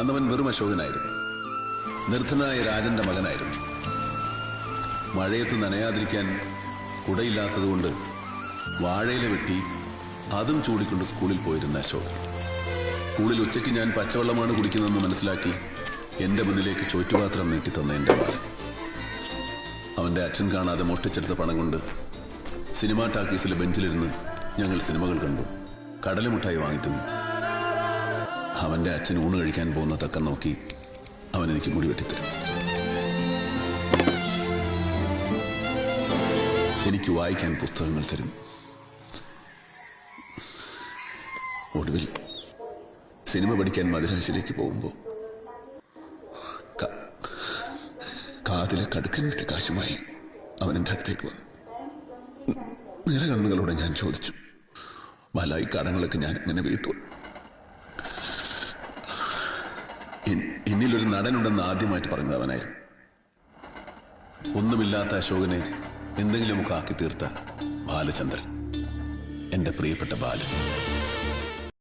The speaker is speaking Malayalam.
അന്നവൻ വെറും അശോകനായിരുന്നു. നിർധനായ രാജന്റെ മകനായിരുന്നു. മഴയത്ത് നനയാതിരിക്കാൻ കുടയില്ലാത്തതുകൊണ്ട് വാഴയില വെട്ടി അതും ചൂടിക്കൊണ്ട് സ്കൂളിൽ പോയിരുന്ന അശോകൻ. സ്കൂളിൽ ഉച്ചയ്ക്ക് ഞാൻ പച്ചവെള്ളമാണ് കുടിക്കുന്നതെന്ന് മനസ്സിലാക്കി എന്റെ മുന്നിലേക്ക് ചോറ്റുപാത്രം നീട്ടിത്തന്ന എന്റെ ബാലൻ. അവന്റെ അച്ഛൻ കാണാതെ മോഷ്ടിച്ചെടുത്ത പണം കൊണ്ട് സിനിമാ ടാക്കീസിലെ ബെഞ്ചിലിരുന്ന് ഞങ്ങൾ സിനിമകൾ കണ്ടു, കടലമുട്ടായി വാങ്ങിത്തന്നു. അവന്റെ അച്ഛൻ ഊണ് കഴിക്കാൻ പോകുന്ന തക്കം നോക്കി അവൻ എനിക്ക് മുടി വെട്ടിത്തരും. എനിക്ക് വായിക്കാൻ പുസ്തകങ്ങൾ തരും. ഒടുവിൽ സിനിമ പഠിക്കാൻ മദ്രാസിലേക്ക് പോകുമ്പോൾ കാതിലെ കടുക്കൻ വിറ്റ കാശുമായി അവൻ എൻ്റെ അടുത്തേക്ക് വന്നു. നിറകണ്ണുകളോടെ ഞാൻ ചോദിച്ചു, ഈ കടങ്ങളൊക്കെ ഞാൻ എങ്ങനെ വീട്ടു? എന്നിലൊരു നടനുണ്ടെന്ന് ആദ്യമായിട്ട് പറഞ്ഞത് അവനായിരുന്നു. ഒന്നുമില്ലാത്ത അശോകനെ എന്തെങ്കിലുമൊക്കെ ആക്കി തീർത്ത ബാലചന്ദ്രൻ, എന്റെ പ്രിയപ്പെട്ട ബാലൻ.